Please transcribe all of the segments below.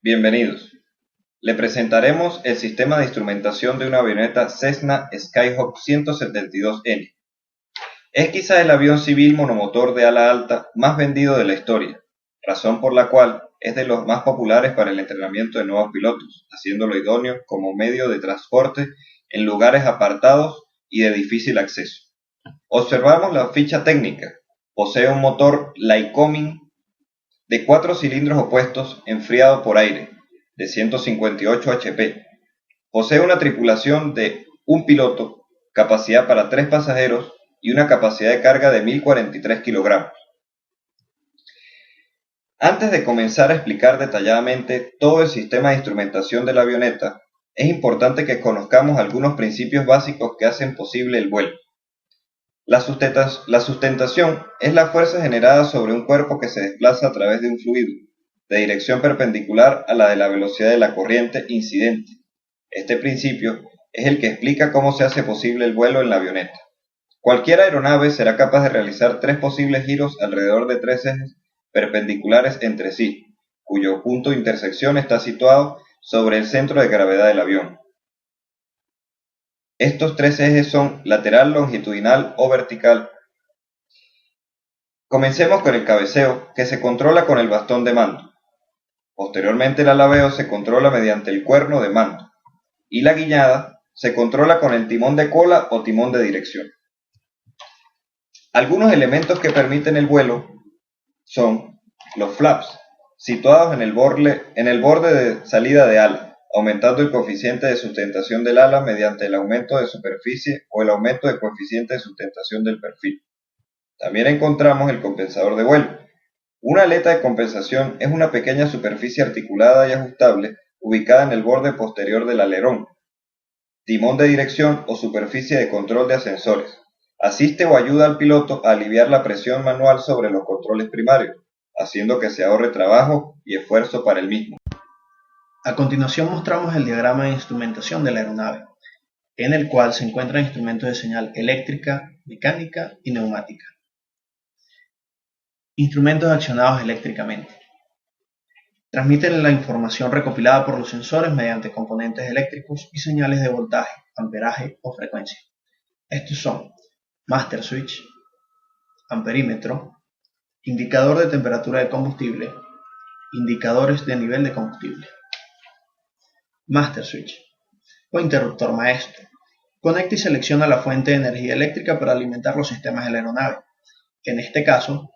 Bienvenidos. Le presentaremos el sistema de instrumentación de una avioneta Cessna Skyhawk 172N. Es quizá el avión civil monomotor de ala alta más vendido de la historia, razón por la cual es de los más populares para el entrenamiento de nuevos pilotos, haciéndolo idóneo como medio de transporte en lugares apartados y de difícil acceso. Observamos la ficha técnica. Posee un motor Lycoming de 4 cilindros opuestos enfriado por aire, de 158 HP. Posee una tripulación de un piloto, capacidad para 3 pasajeros y una capacidad de carga de 1043 kilogramos. Antes de comenzar a explicar detalladamente todo el sistema de instrumentación de la avioneta, es importante que conozcamos algunos principios básicos que hacen posible el vuelo. La sustentación es la fuerza generada sobre un cuerpo que se desplaza a través de un fluido, de dirección perpendicular a la de la velocidad de la corriente incidente. Este principio es el que explica cómo se hace posible el vuelo en la avioneta. Cualquier aeronave será capaz de realizar 3 posibles giros alrededor de 3 ejes perpendiculares entre sí, cuyo punto de intersección está situado sobre el centro de gravedad del avión. Estos 3 ejes son lateral, longitudinal o vertical. Comencemos con el cabeceo, que se controla con el bastón de mando. Posteriormente el alabeo se controla mediante el cuerno de mando, y la guiñada se controla con el timón de cola o timón de dirección. Algunos elementos que permiten el vuelo son los flaps, situados en el borde de salida de ala, aumentando el coeficiente de sustentación del ala mediante el aumento de superficie o el aumento del coeficiente de sustentación del perfil. También encontramos el compensador de vuelo. Una aleta de compensación es una pequeña superficie articulada y ajustable ubicada en el borde posterior del alerón. Timón de dirección o superficie de control de ascensores. Asiste o ayuda al piloto a aliviar la presión manual sobre los controles primarios, haciendo que se ahorre trabajo y esfuerzo para el mismo. A continuación mostramos el diagrama de instrumentación de la aeronave, en el cual se encuentran instrumentos de señal eléctrica, mecánica y neumática. Instrumentos accionados eléctricamente. Transmiten la información recopilada por los sensores mediante componentes eléctricos y señales de voltaje, amperaje o frecuencia. Estos son master switch, amperímetro, indicador de temperatura de combustible, indicadores de nivel de combustible. Master switch o interruptor maestro. Conecta y selecciona la fuente de energía eléctrica para alimentar los sistemas de la aeronave. En este caso,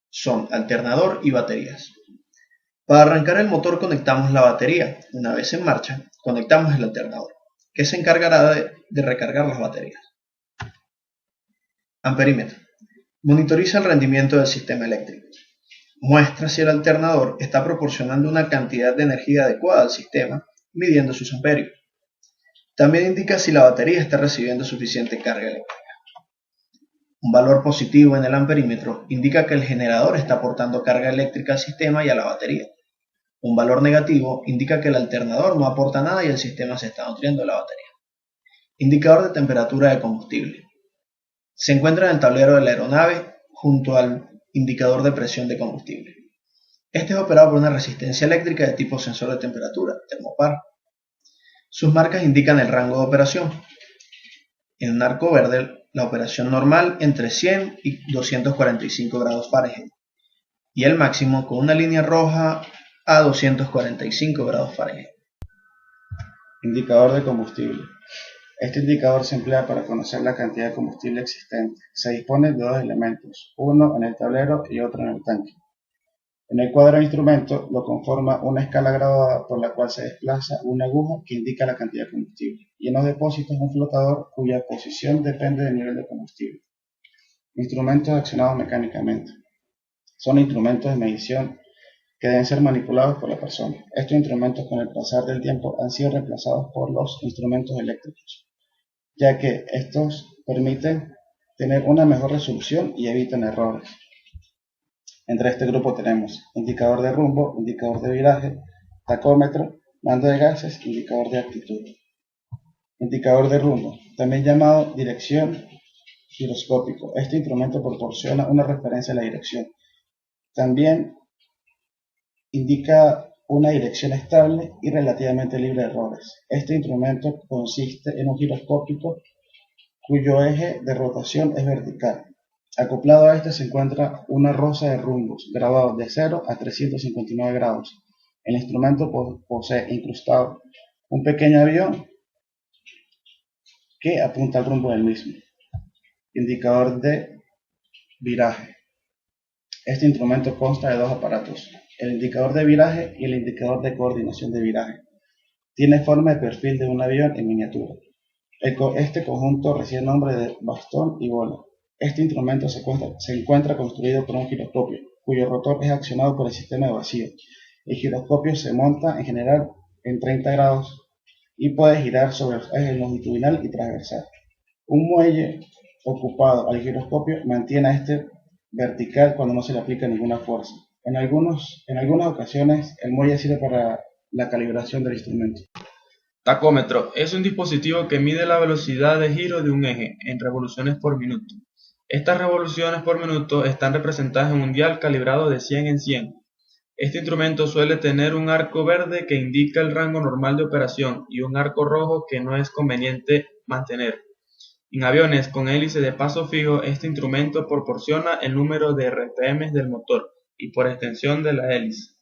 son alternador y baterías. Para arrancar el motor conectamos la batería. Una vez en marcha, conectamos el alternador, que se encargará de recargar las baterías. Amperímetro. Monitoriza el rendimiento del sistema eléctrico. Muestra si el alternador está proporcionando una cantidad de energía adecuada al sistema, midiendo sus amperios. También indica si la batería está recibiendo suficiente carga eléctrica. Un valor positivo en el amperímetro indica que el generador está aportando carga eléctrica al sistema y a la batería. Un valor negativo indica que el alternador no aporta nada y el sistema se está nutriendo de la batería. Indicador de temperatura de combustible. Se encuentra en el tablero de la aeronave junto al indicador de presión de combustible. Este es operado por una resistencia eléctrica de tipo sensor de temperatura, termopar. Sus marcas indican el rango de operación. En un arco verde, la operación normal entre 100 y 245 grados Fahrenheit y el máximo con una línea roja a 245 grados Fahrenheit. Indicador de combustible. Este indicador se emplea para conocer la cantidad de combustible existente. Se dispone de 2 elementos, uno en el tablero y otro en el tanque. En el cuadro de instrumento lo conforma una escala graduada por la cual se desplaza una aguja que indica la cantidad de combustible, y en los depósitos un flotador cuya posición depende del nivel de combustible. Instrumentos accionados mecánicamente. Son instrumentos de medición que deben ser manipulados por la persona. Estos instrumentos con el pasar del tiempo han sido reemplazados por los instrumentos eléctricos, ya que estos permiten tener una mejor resolución y evitan errores. Entre este grupo tenemos indicador de rumbo, indicador de viraje, tacómetro, mando de gases, indicador de actitud. Indicador de rumbo, también llamado dirección giroscópico. Este instrumento proporciona una referencia a la dirección. También indica una dirección estable y relativamente libre de errores. Este instrumento consiste en un giroscópico cuyo eje de rotación es vertical. Acoplado a este se encuentra una rosa de rumbos graduados de 0 a 359 grados. El instrumento posee incrustado un pequeño avión que apunta al rumbo del mismo. Indicador de viraje. Este instrumento consta de dos aparatos, el indicador de viraje y el indicador de coordinación de viraje. Tiene forma de perfil de un avión en miniatura. Este conjunto recibe el nombre de bastón y bola. Este instrumento se encuentra construido por un giroscopio, cuyo rotor es accionado por el sistema de vacío. El giroscopio se monta en general en 30 grados y puede girar sobre los ejes longitudinal y transversal. Un muelle ocupado al giroscopio mantiene a este vertical cuando no se le aplica ninguna fuerza. En algunas ocasiones el muelle sirve para la calibración del instrumento. Tacómetro es un dispositivo que mide la velocidad de giro de un eje en revoluciones por minuto. Estas revoluciones por minuto están representadas en un dial calibrado de 100 en 100. Este instrumento suele tener un arco verde que indica el rango normal de operación y un arco rojo que no es conveniente mantener. En aviones con hélice de paso fijo, este instrumento proporciona el número de RPM del motor y por extensión de la hélice.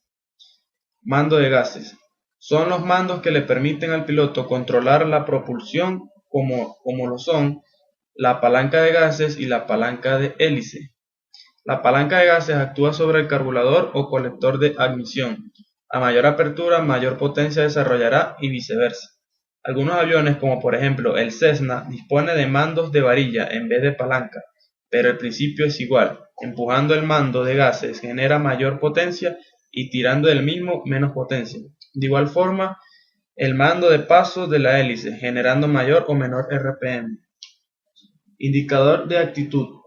Mando de gases. Son los mandos que le permiten al piloto controlar la propulsión como lo son la palanca de gases y la palanca de hélice. La palanca de gases actúa sobre el carburador o colector de admisión. A mayor apertura, mayor potencia desarrollará y viceversa. Algunos aviones, como por ejemplo el Cessna, dispone de mandos de varilla en vez de palanca, pero el principio es igual. Empujando el mando de gases genera mayor potencia y tirando del mismo menos potencia. De igual forma, el mando de paso de la hélice, generando mayor o menor RPM. Indicador de actitud,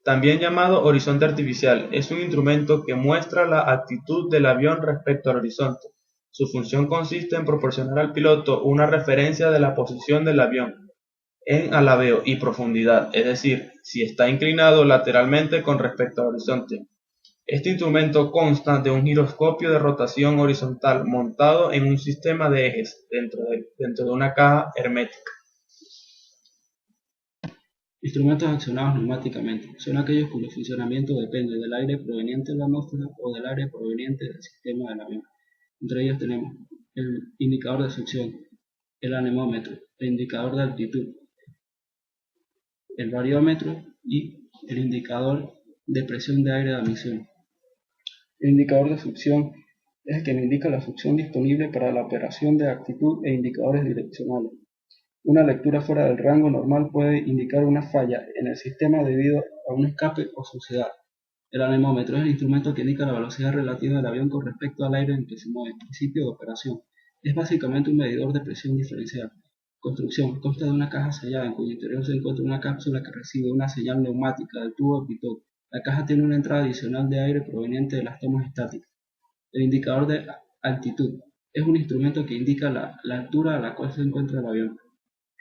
también llamado horizonte artificial, es un instrumento que muestra la actitud del avión respecto al horizonte. Su función consiste en proporcionar al piloto una referencia de la posición del avión en alabeo y profundidad, es decir, si está inclinado lateralmente con respecto al horizonte. Este instrumento consta de un giroscopio de rotación horizontal montado en un sistema de ejes dentro de una caja hermética. Instrumentos accionados neumáticamente son aquellos cuyo funcionamiento depende del aire proveniente de la atmósfera o del aire proveniente del sistema del avión. Entre ellos tenemos el indicador de succión, el anemómetro, el indicador de altitud, el bariómetro y el indicador de presión de aire de admisión. El indicador de succión es el que me indica la succión disponible para la operación de actitud e indicadores direccionales. Una lectura fuera del rango normal puede indicar una falla en el sistema debido a un escape o suciedad. El anemómetro es el instrumento que indica la velocidad relativa del avión con respecto al aire en que se mueve. Principio de operación. Es básicamente un medidor de presión diferencial. Construcción. Consta de una caja sellada en cuyo interior se encuentra una cápsula que recibe una señal neumática del tubo de pitot. La caja tiene una entrada adicional de aire proveniente de las tomas estáticas. El indicador de altitud es un instrumento que indica la altura a la cual se encuentra el avión.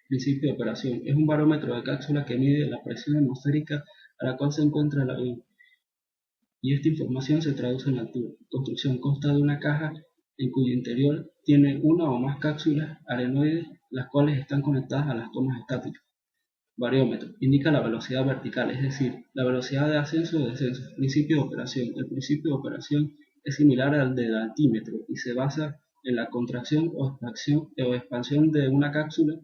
Principio de operación es un barómetro de cápsula que mide la presión atmosférica a la cual se encuentra el avión. Y esta información se traduce en altura. Construcción consta de una caja en cuyo interior tiene una o más cápsulas arenoides, las cuales están conectadas a las tomas estáticas. Bariómetro indica la velocidad vertical, es decir, la velocidad de ascenso o descenso. Principio de operación. El principio de operación es similar al del altímetro y se basa en la contracción o expansión de una cápsula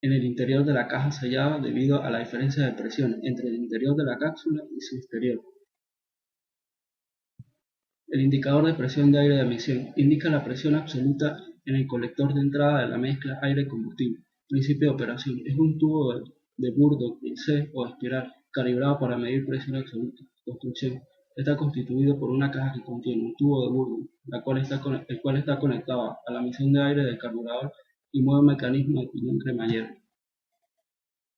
en el interior de la caja sellada debido a la diferencia de presión entre el interior de la cápsula y su exterior. El indicador de presión de aire de admisión indica la presión absoluta en el colector de entrada de la mezcla aire-combustible. Principio de operación es un tubo de Burdock C o espiral calibrado para medir presión absoluta. Construcción está constituido por una caja que contiene un tubo de Burdock, el cual está conectado a la misión de aire del carburador y mueve un mecanismo de piñón cremallera.